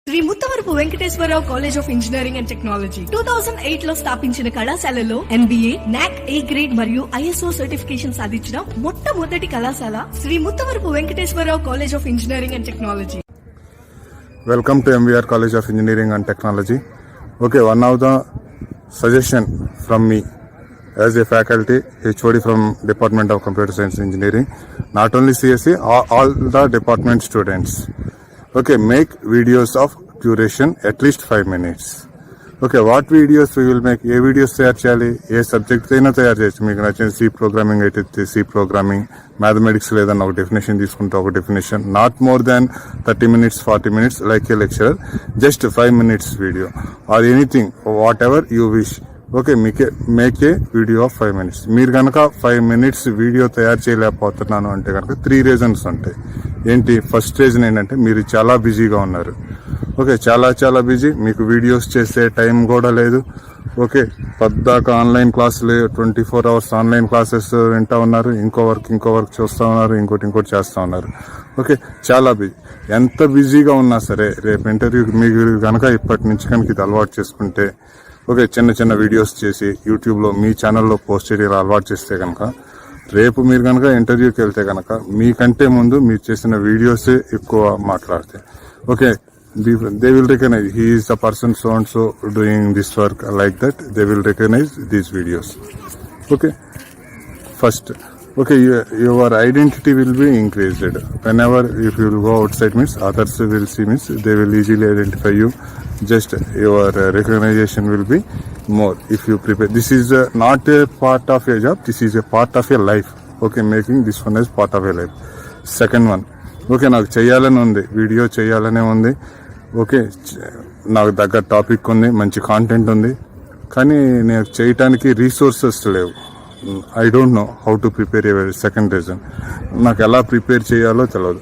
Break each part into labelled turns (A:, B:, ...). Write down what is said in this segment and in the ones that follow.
A: Shri Muttavarapu Venkateswararao college of engineering and technology 2008 లో స్థాపించిన కళాశాలలో MBA, NAC A గ్రేడ్ మరియు ISO సర్టిఫికేషన్ సాధించిన మొట్టమొదటి కళాశాల Sri Muttavarapu Venkateswararao college of engineering and technology.
B: Welcome to MVR College of Engineering and Technology. Okay, one of the suggestion from me as a faculty, HOD from Department of Computer Science Engineering, not only CSE, all the department students. Okay, make videos of duration at least 5 minutes. Okay, what videos we will make? A videos తయారు చేయాలి? ఏ subject అయినా తయారు చేయొచ్చు. మీకు నచ్చిన C programming అయితే C programming, mathematics లేదన్న ఒక డెఫినేషన్ తీసుకుంటే ఒక definition, not more than 30 minutes 40 minutes like A lecturer, just 5 minutes video or anything what ever you wish. Okay, make a video of 5 minutes. మీరు కనుక 5 minutes వీడియో తయారు చేయలేకపోతున్నాను అంటే కనుక 3 reasons ఉంటాయి. ఏంటి? ఫస్ట్ రీజన్ ఏంటంటే మీరు చాలా బిజీగా ఉన్నారు. ఓకే, చాలా బిజీ, మీకు వీడియోస్ చేసే టైం కూడా లేదు. ఓకే, పద్దాకా ఆన్లైన్ క్లాసులు 24 hours ఆన్లైన్ క్లాసెస్ వింటా ఉన్నారు, ఇంకో వర్క్ చూస్తూ ఉన్నారు, ఇంకోటి చేస్తూ ఉన్నారు. ఓకే, చాలా బిజీ. ఎంత బిజీగా ఉన్నా సరే రేపు ఇంటర్వ్యూకి మీకు కనుక ఇప్పటి నుంచి కనుక ఇది అలవాటు చేసుకుంటే, ఓకే, చిన్న వీడియోస్ చేసి యూట్యూబ్లో మీ ఛానల్లో పోస్ట్ చేయడం అలవాటు చేస్తే కనుక రేపు మీరు కనుక ఇంటర్వ్యూకి వెళ్తే కనుక మీకంటే ముందు మీరు చేసిన వీడియోసే ఎక్కువ మాట్లాడతాయి. Okay, they will recognize he is the person so and so doing this work, like that they will recognize these videos. Okay, first, okay, your identity will be increased whenever if you go outside means others will see means they will easily identify you. Just your recognition will be more if you prepare. This is not a part of your job, this is a part of your life. Okay, making this one as part of your life. Second one, okay, నాకు చేయాలని ఉంది, video చేయాలనే ఉంది. Okay, నాకు దగ్గర topic ఉంది, మంచి content ఉంది, కానీ నేను చేయటానికి రీసోర్సెస్ లేవు. I don't know how to prepare. Second reason, నాకు ఎలా ప్రిపేర్ చేయాలో తెలియదు.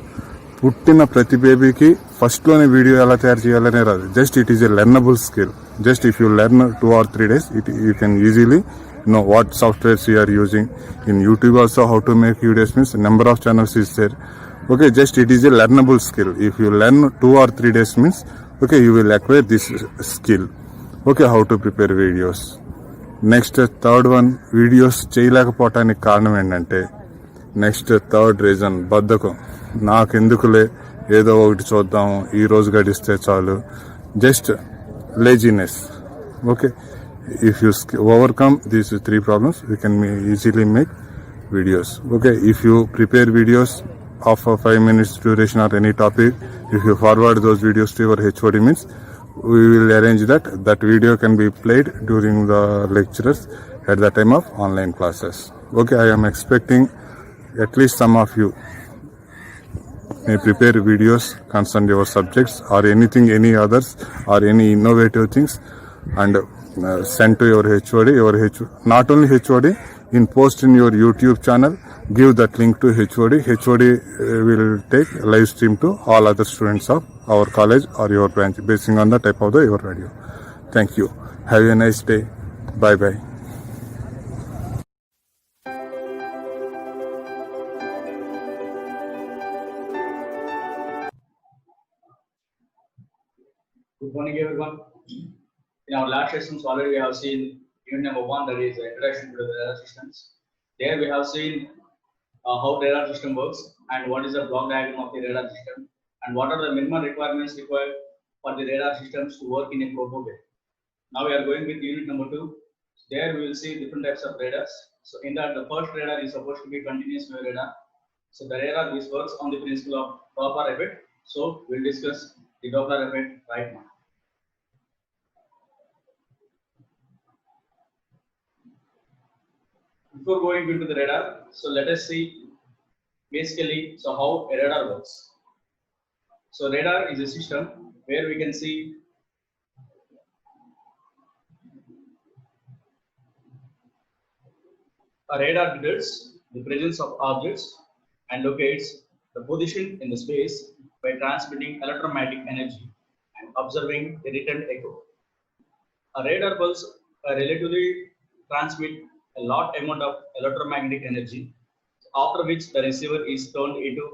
B: పుట్టిన ప్రతి బేబీకి ఫస్ట్లోనే వీడియో ఎలా తయారు చేయాలనే రాదు. Just it is a learnable skill. Just if you learn 2 or 3 days, you can easily know what softwares you are using. In YouTube also how to make videos means number of channels is there. Okay, just it is a learnable skill. If you learn 2 or 3 days means, okay, you will acquire this skill. Okay, how to prepare videos. Next, third one, videos చేయలేకపోవటానికి కారణం ఏంటంటే, next third reason బద్ధకం. నాకెందుకులే, ఏదో ఒకటి చూద్దాం, ఈ రోజు గడిస్తే చాలు, just laziness. Okay, if you overcome these 3 problems, you can easily make videos. Okay, if you prepare videos of a 5 minutes duration or any topic, if you forward those videos to your HOD means we will arrange that video can be played during the lectures at the time of online classes. Okay, I am expecting at least some of you may prepare videos concerned your subjects or anything, any others or any innovative things, and send to your HOD. Not only HOD, in post in your YouTube channel, give that link to HOD. HOD will take live stream to all other students of our college or your branch basing on the type of your video. Thank you. Have a nice day. Bye.
C: Good morning, everyone. In our last sessions already we have seen unit number 1, that is introduction to the radar systems. There we have seen how radar system works and what is the block diagram of the radar system and what are the minimum requirements required for the radar systems to work in a proper way. Now we are going with unit number 2. There we will see different types of radars. So in that, the first radar is supposed to be continuous wave radar. So the radar which works on the principle of Doppler effect. So we'll discuss the Doppler effect right now. Before going into the radar, so let us see basically how a radar works. So radar is a system where we can see a radar detects the presence of objects and locates the position in the space by transmitting electromagnetic energy and observing the return echo. A radar pulse relatively transmit a large amount of electromagnetic energy, after which the receiver is turned into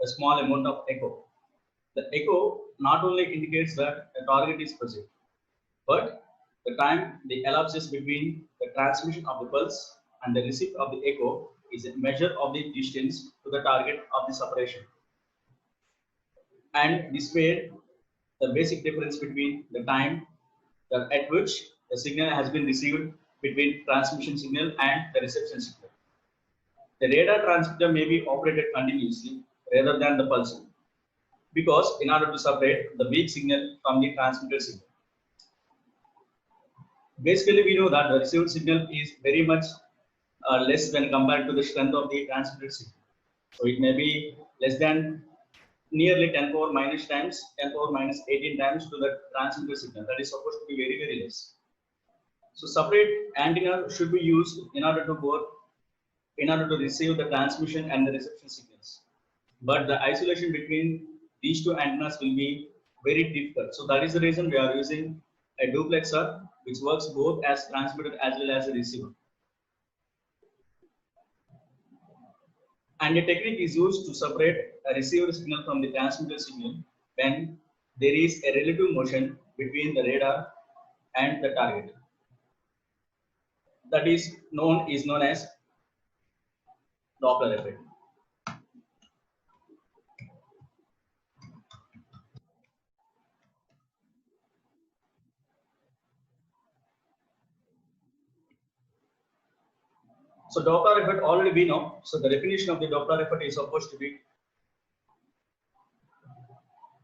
C: a small amount of echo. The echo not only indicates that a target is present, but the time the elapses between the transmission of the pulse and the receipt of the echo is a measure of the distance to the target of this operation. And this made the basic difference between the time at which the signal has been received between transmission signal and the reception signal. The radar transmitter may be operated continuously rather than the pulsing, because in order to separate the weak signal from the transmitted signal. Basically, we know that the received signal is very much less when compared to the strength of the transmitted signal. So it may be less than nearly 10 power minus times, 10 power minus 18 times to the transmitted signal. That is supposed to be very, very less. So separate antenna should be used in order to receive the transmission and the reception signals. But the isolation between these two antennas will be very difficult. So that is the reason we are using a duplexer, which works both as transmitter as well as a receiver. And a technique is used to separate a received signal from the transmitted signal when there is a relative motion between the radar and the target. That is known as Doppler effect. So Doppler effect already we know. So the definition of the Doppler effect is supposed to be,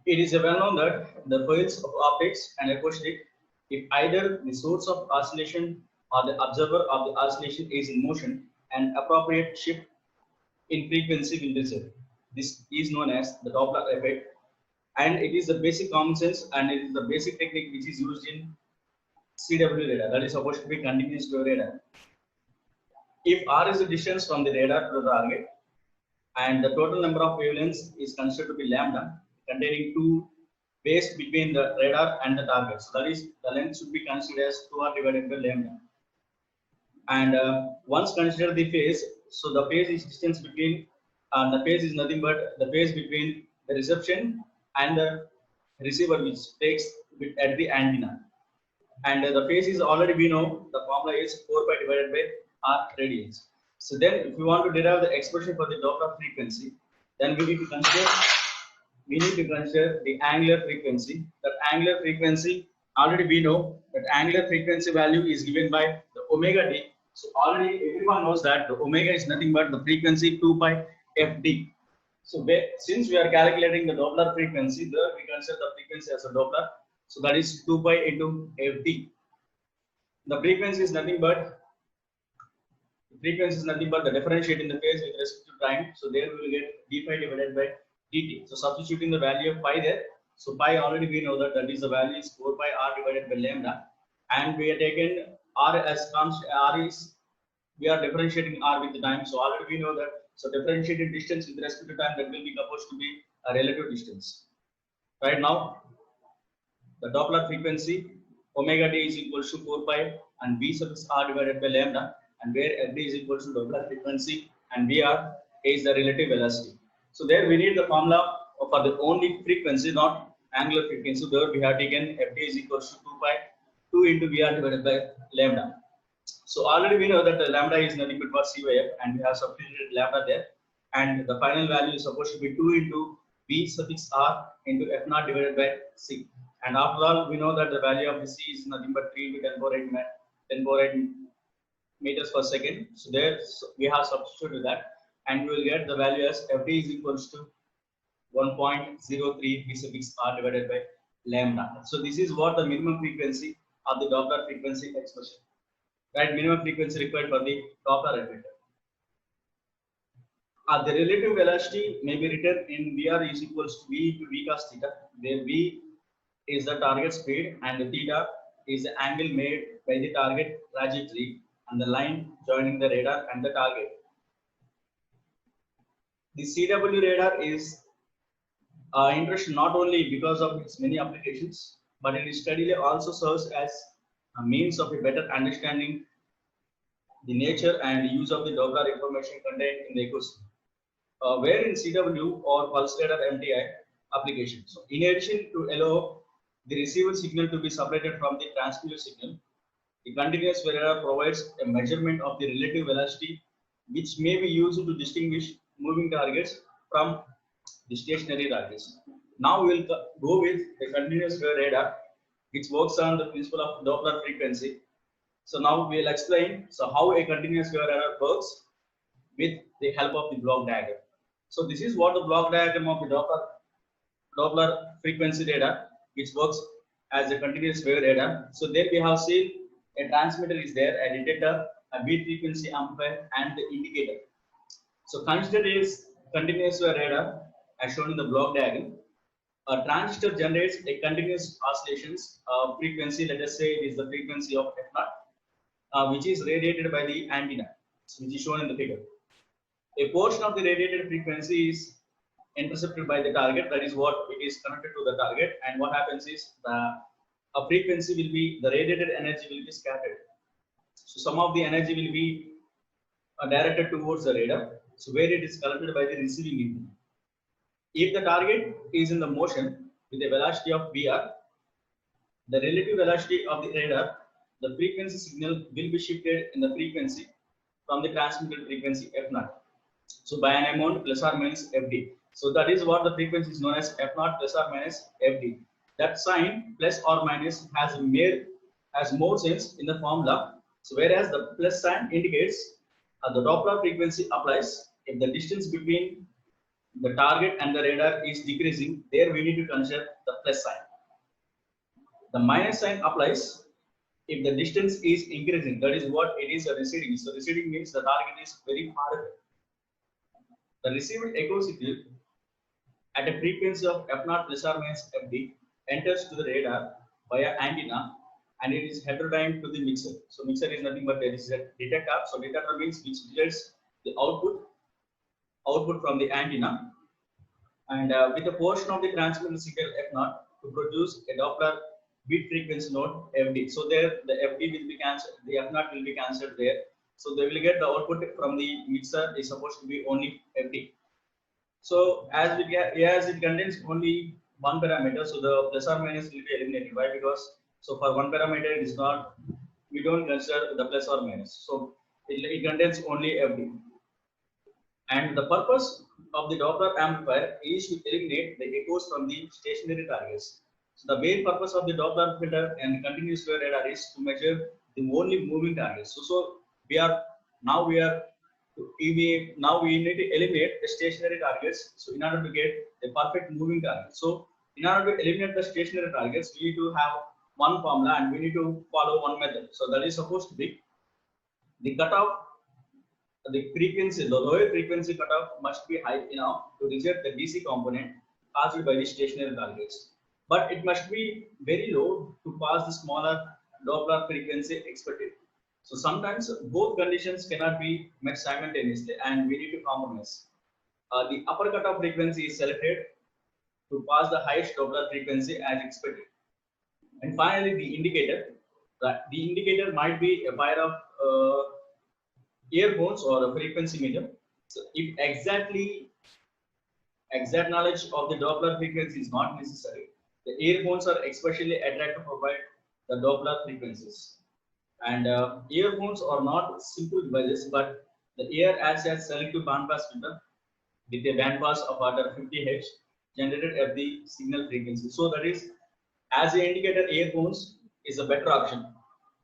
C: it is well known that the fields of optics and acoustic, if either the source of oscillation or the observer of the oscillation is in motion, an appropriate shift in frequency will result. This is known as the Doppler effect, and it is the basic common sense and it is the basic technique which is used in CW radar, that is supposed to be continuous wave radar. If R is the distance from the radar to the target and the total number of wavelengths is considered to be lambda, containing two waves between the radar and the target. So that is, the length should be considered as 2R divided by lambda. And once consider the phase, so the phase is distance between, the phase is nothing but the phase between the reception and the receiver, which takes at the antenna. And the phase is already we know, the formula is 4 pi divided by R radians. So then if we want to derive the expression for the Doppler frequency, then we need to consider the angular frequency. That angular frequency, already we know that angular frequency value is given by the omega d. So already everyone knows that the omega is nothing but the frequency 2 pi fd. So since we are calculating the Doppler frequency, there we consider the frequency as a Doppler. So that is 2 pi into fd. The frequency is nothing but the differentiate in the phase with respect to time. So there we will get d phi divided by dt. So substituting the value of pi there. So pi already we know that is the value is 4 pi r divided by lambda, and we are taken r as constant. We are differentiating r with the time. So already we know that. So differentiated distance with respect to time, that will be supposed to be a relative distance. Right now, the Doppler frequency omega d is equals to 4 pi and v sub r divided by lambda, and where fd is equal to Doppler frequency and vr is the relative velocity. So there we need the formula for the only frequency, not angular frequency. So there we have taken fd is equals to 2 pi 2 into vr divided by lambda. So already we know that the lambda is nothing but for CYF, and we have substituted lambda there, and the final value is supposed to be 2 into v suffix r into f naught divided by c. And after all, we know that the value of the c is nothing but 3 into 10 power 8 meters per second. So there we have substituted that, and we will get the value as fd is equals to 1.03 v suffix r divided by lambda. So this is what the minimum frequency of the Doppler frequency expression. Right, minimum frequency required for the Doppler effect. The relative velocity may be written in Vr is equals to v into v cos theta, where v is the target speed and the theta is the angle made by the target trajectory and the line joining the radar and the target. The CW radar is interesting not only because of its many applications, but it steadily also serves as a means of a better understanding the nature and use of the Doppler information contained in the ecosystem. Where in CW or pulse radar MTI, application. So in addition to allow the receiver signal to be separated from the transmitter signal, the continuous wave radar provides a measurement of the relative velocity, which may be used to distinguish moving targets from the stationary targets. Now we will go with the continuous wave radar, which works on the principle of Doppler frequency. So now we will explain how a continuous wave radar works with the help of the block diagram. So this is what the block diagram of the Doppler frequency radar, which works as a continuous wave radar. So there we have seen a transmitter is there, a detector, a beat frequency amplifier, and the indicator. So consider this continuous wave radar as shown in the block diagram. A transistor generates a continuous oscillations frequency. Let us say it is the frequency of f0, which is radiated by the antenna, which is shown in the figure. A portion of the radiated frequency is intercepted by the target. That is what it is connected to the target. And what happens is a frequency will be, the radiated energy will be scattered. So some of the energy will be directed towards the radar, so where it is collected by the receiving antenna. If the target is in the motion with a velocity of Vr, the relative velocity of the radar, the frequency signal will be shifted in the frequency from the transmitted frequency f0. So by an amount plus or minus fd. So that is what the frequency is known as f0 plus or minus fd. That sign plus or minus has more sense in the formula. So whereas the plus sign indicates the Doppler frequency applies if the distance between the target and the radar is decreasing. There we need to consider the plus sign. The minus sign applies if the distance is increasing. That is what it is a receding. So receding means the target is very far away. The received echo signal at a frequency of f0 plus or minus fd enters to the radar via antenna, and it is heterodyne to the mixer. So mixer is nothing but there is a detector. So detector means which detects the output from the antenna, and with a portion of the transmitter signal f0 to produce a Doppler beat frequency node fd. So there the fd will be cancelled, the f0 will be cancelled there. So they will get the output from the mixer is supposed to be only fd. So as it contains only one parameter, so the plus or minus will be eliminated. Why? Because so for one parameter it is not, we don't consider the plus or minus. So it contains only fd. And the purpose of the Doppler amplifier is to eliminate the echoes from the stationary targets. So the main purpose of the Doppler filter and continuous wave radar is to measure the only moving targets. So we need to eliminate the stationary targets. So in order to get the perfect moving target. So in order to eliminate the stationary targets, we need to have one formula and we need to follow one method. So that is supposed to be the cutoff, the frequency, the lower frequency cutoff must be high enough to reject the DC component caused by the stationary targets. But it must be very low to pass the smaller Doppler frequency expected. So sometimes both conditions cannot be met simultaneously and we need to compromise. The upper cutoff frequency is selected to pass the highest Doppler frequency as expected. And finally, the indicator. The indicator might be a pair of earphones or a frequency meter. So if exact knowledge of the Doppler frequency is not necessary, the earphones are especially attractive to provide the Doppler frequencies. And earphones are not simple devices, but the ear acts as selective bandpass filter with a bandpass of order 50 Hz generated at the signal frequency. So that is, as an indicator, earphones is a better option.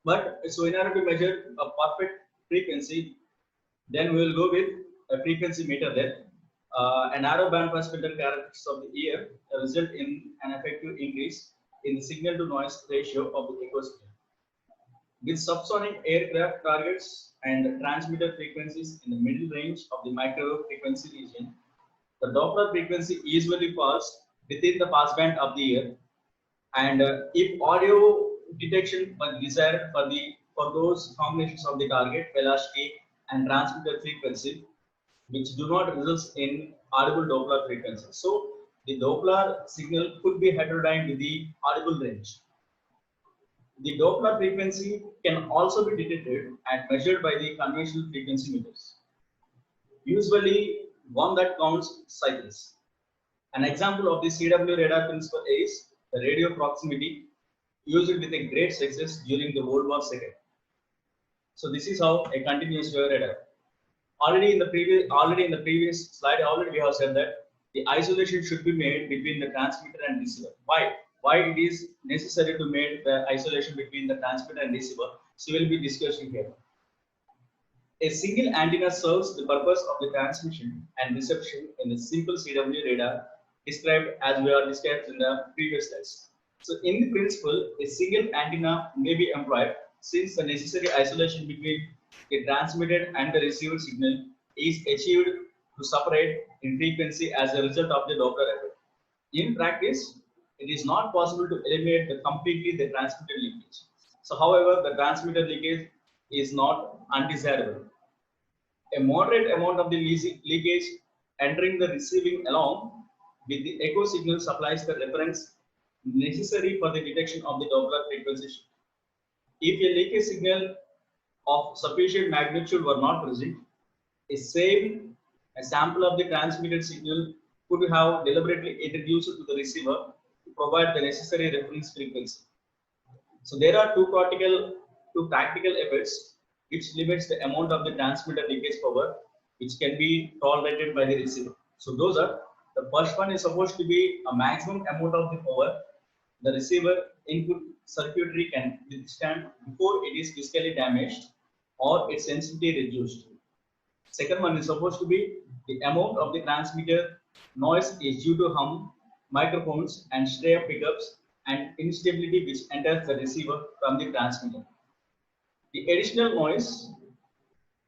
C: But so in order to measure a perfect frequency, then we will go with a frequency meter there. A narrow bandpass filter characteristics of the ear result in an effective increase in the signal to noise ratio of the echo signal. With subsonic aircraft targets and transmitter frequencies in the middle range of the microwave frequency region, the Doppler frequency usually falls within the passband of the ear. And if audio detection was desired for those combinations of the target velocity and transmitter frequency, which do not result in audible Doppler frequency. So the Doppler signal could be heterodyne to the audible range. The Doppler frequency can also be detected and measured by the conventional frequency meters, usually one that counts cycles. An example of the CW radar principle is the radio proximity used with a great success during the World War II. So this is how a continuous wave radar. Already in the previous slide, we have said that the isolation should be made between the transmitter and receiver. Why? Why it is necessary to make the isolation between the transmitter and receiver? So we will be discussing here. A single antenna serves the purpose of the transmission and reception in the simple CW radar described as we are described in the previous slides. So in the principle, a single antenna may be employed since the necessary isolation between the transmitted and the received signal is achieved to separate in frequency as a result of the Doppler effect. In practice, it is not possible to eliminate completely the transmitter leakage. So however, the transmitter leakage is not undesirable. A moderate amount of the leakage entering the receiving along with the echo signal supplies the reference necessary for the detection of the Doppler frequency shift. If a leakage signal of sufficient magnitude were not present, a sample of the transmitted signal could have deliberately introduced to the receiver to provide the necessary reference frequency. So there are two practical effects which limits the amount of the transmitter leakage power which can be tolerated by the receiver. So those are, the first one is supposed to be a maximum amount of the power the receiver input circuitry can withstand before it is physically damaged or its sensitivity reduced. Second one is supposed to be the amount of the transmitter noise is due to hum, microphones and stray pickups and instability which enters the receiver from the transmitter. The additional noise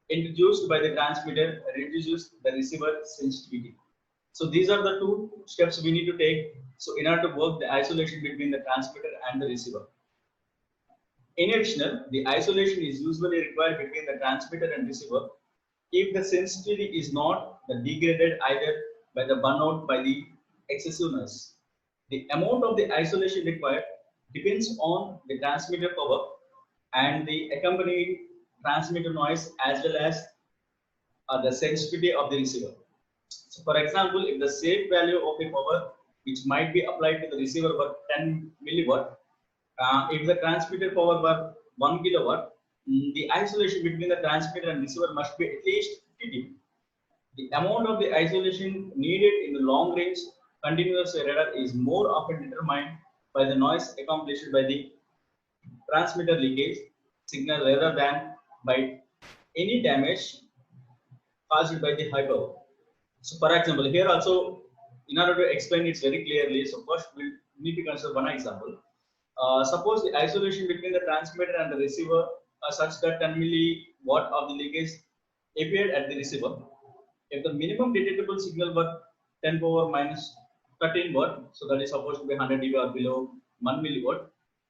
C: introduced by the transmitter reduces the receiver sensitivity. So these are the two steps we need to take. So in order to work the isolation between the transmitter and the receiver. In addition, the isolation is usually required between the transmitter and receiver if the sensitivity is not degraded either by the burnout by the excessive noise. The amount of the isolation required depends on the transmitter power and the accompanying transmitter noise as well as the sensitivity of the receiver. So for example, if the safe value of a power which might be applied to the receiver were 10 milliwatt, if the transmitter power were 1 kilowatt, the isolation between the transmitter and receiver must be at least 50 dB. The amount of the isolation needed in the long range continuous radar is more often determined by the noise accomplished by the transmitter leakage signal rather than by any damage caused by the high power. So for example, here also, in order to explain it very clearly, so first we need to consider one example. Suppose the isolation between the transmitter and the receiver are such that 10 milliwatt of the leakage appeared at the receiver. If the minimum detectable signal were 10 power minus 13 watt, so that is supposed to be 100 dB or below 1 milliwatt,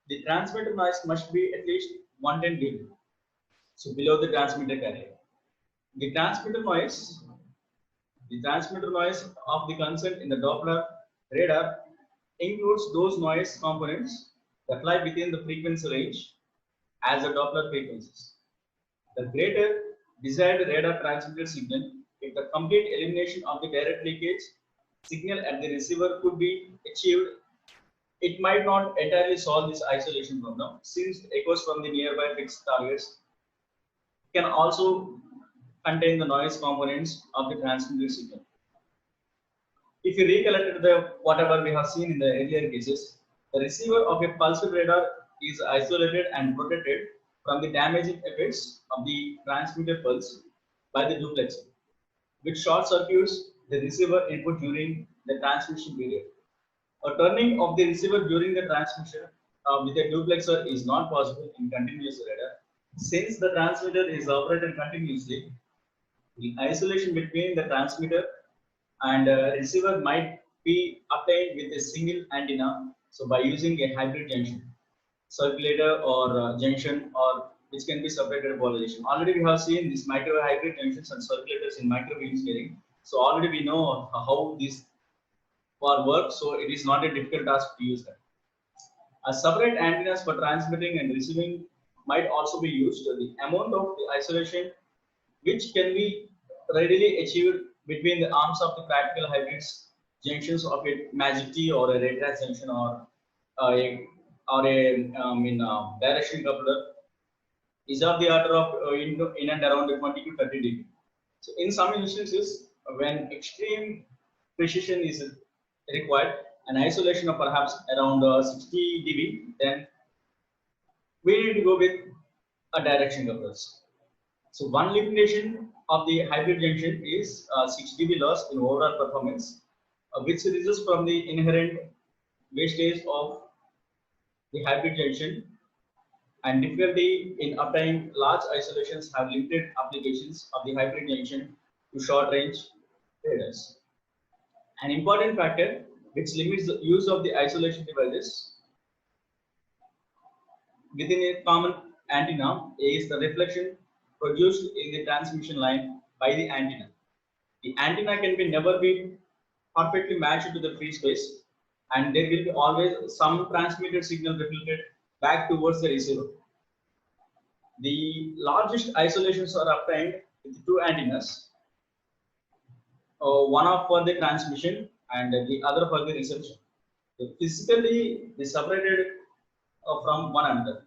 C: the transmitter noise must be at least 110 dB. So below the transmitter carrier. The transmitter noise of the concern in the Doppler radar includes those noise components that lie within the frequency range as the Doppler frequencies. The greater desired radar transmitted signal, if the complete elimination of the direct leakage signal at the receiver could be achieved, it might not entirely solve this isolation problem, since echoes from the nearby fixed targets can also contain the noise components of the transmitted signal. If you recollect whatever we have seen in the earlier cases, the receiver of a pulsed radar is isolated and protected from the damaging effects of the transmitter pulse by the duplexer, which short circuits the receiver input during the transmission period. A turning of the receiver during the transmission with a duplexer is not possible in continuous radar. Since the transmitter is operated continuously, the isolation between the transmitter and receiver might be obtained with a single antenna, so by using a hybrid junction, circulator or junction, or which can be separated polarization. Already we have seen these microwave hybrid junctions and circulators in microwave engineering, so already we know how these work, so it is not a difficult task to use them. Separate antennas for transmitting and receiving might also be used. The amount of the isolation which can be readily achieved between the arms of the practical hybrids junctions of a magic T or a red hat junction or direction coupler is of the order of in and around 20 to 30 dB. So in some instances, when extreme precision is required, an isolation of perhaps around 60 dB, then we need to go with a direction couplers. So one limitation of the hybrid junction is 6 dB loss in overall performance, which results from the inherent wastage of the hybrid junction, and difficulty in obtaining large isolations have limited applications of the hybrid junction to short range radars. An important factor which limits the use of the isolation devices within a common antenna is the reflection produced in the transmission line by the antenna. The antenna can never be perfectly matched to the free space, and there will be always some transmitted signal reflected back towards the receiver. The largest isolations are obtained with two antennas, one for the transmission and the other for the reception. Physically, they separated from one another.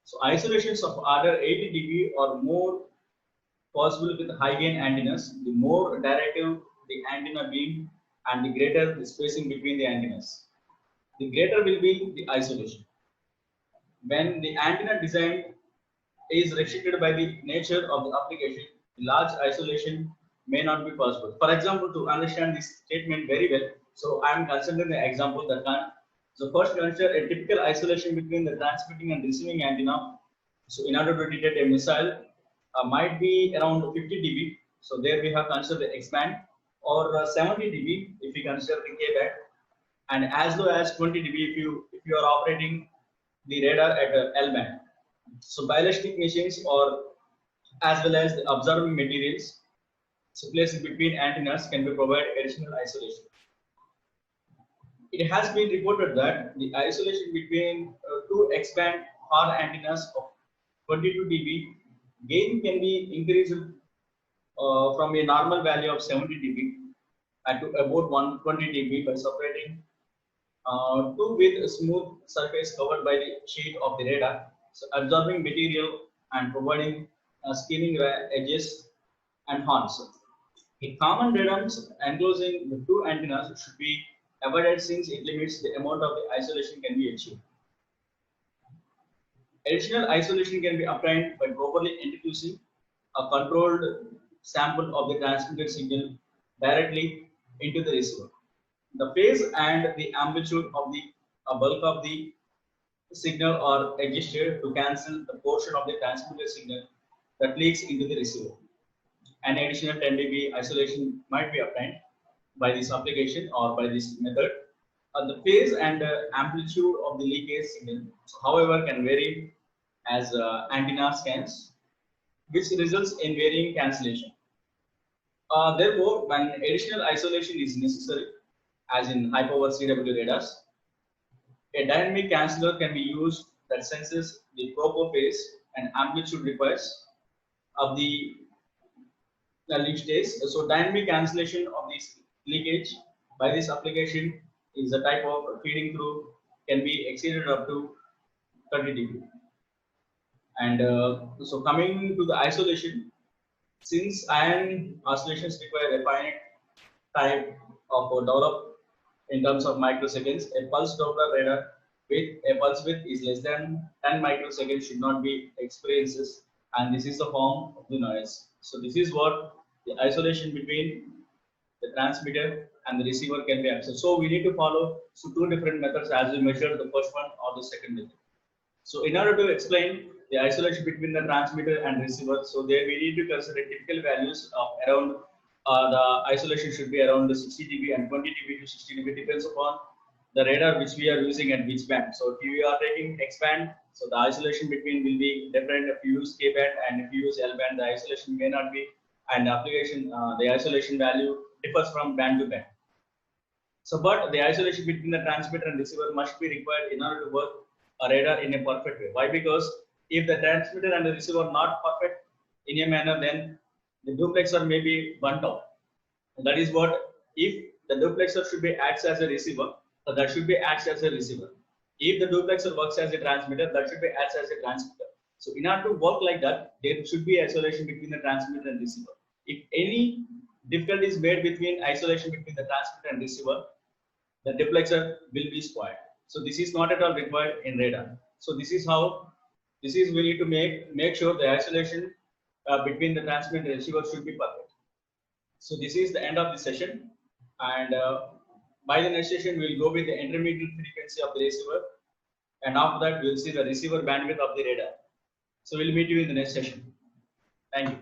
C: So isolations of order 80 dB or more possible with high gain antennas. The more directive the antenna beam and the greater the spacing between the antennas, the greater will be the isolation. When the antenna design is restricted by the nature of the application, large isolation may not be possible. For example, to understand this statement very well, so I am considering the example that can. So first consider a typical isolation between the transmitting and receiving antenna. So in order to detect a missile, might be around 50 dB. So there we have considered the X-band, or 70 dB if we consider the K-band, and as low as 20 dB if you are operating the radar at L-band. So ballistic machines or as well as the observing materials, so placed between antennas can be provide additional isolation. It has been reported that the isolation between two X-band HAR antennas of 22 dB gain can be increased from a normal value of 70 dB to about 120 dB by separating two with a smooth surface covered by the sheet of the radar, so absorbing material and providing skinning edges and horns. A common redundance enclosing the two antennas should be avoided since it limits the amount of the isolation can be achieved. Additional isolation can be obtained by properly introducing a controlled sample of the transmitted signal directly into the receiver. The phase and the amplitude of the bulk of the signal are adjusted to cancel the portion of the transmitted signal that leaks into the receiver. An additional 10 dB isolation might be obtained by this application or by this method. The phase and amplitude of the leakage signal, however, can vary as antenna scans, which results in varying cancellation. Therefore, when additional isolation is necessary, as in high power CW radars, a dynamic canceller can be used that senses the proper phase and amplitude requires of the leak stage. So dynamic cancellation of this leakage by this application is a type of feeding through can be exceeded up to 30 dB. And so coming to the isolation, since ion oscillations require a finite time of develop in terms of microseconds, a pulse Doppler radar with a pulse width is less than 10 microseconds should not be experiences, and this is the form of the noise. So this is what the isolation between the transmitter and the receiver can be accessed. So we need to follow two different methods as we measure the first one or the second method. So in order to explain the isolation between the transmitter and receiver, so there we need to consider typical values of around the isolation should be around the 60 dB and 20 dB to 60 dB depends upon the radar which we are using at which band. So if you are taking X band, so the isolation between will be different. If you use K band and if you use L band, the isolation may not be, and application the isolation value differs from band to band. So but the isolation between the transmitter and receiver must be required in order to work a radar in a perfect way. Why? Because if the transmitter and the receiver are not perfect in a manner, then the duplexer may be burnt out. That is what, if the duplexer should be acts as a receiver, so that should be acts as a receiver. If the duplexer works as a transmitter, that should be acts as a transmitter. So in order to work like that, there should be isolation between the transmitter and receiver. If any difficulty is made between isolation between the transmitter and receiver, the duplexer will be spoiled. So this is not at all required in radar. So this is we need to make sure the isolation between the transmitter and receiver should be perfect. So this is the end of the session, and by the next session we will go with the intermediate frequency of the receiver, and after that we will see the receiver bandwidth of the radar. So we'll meet you in the next session. Thank you.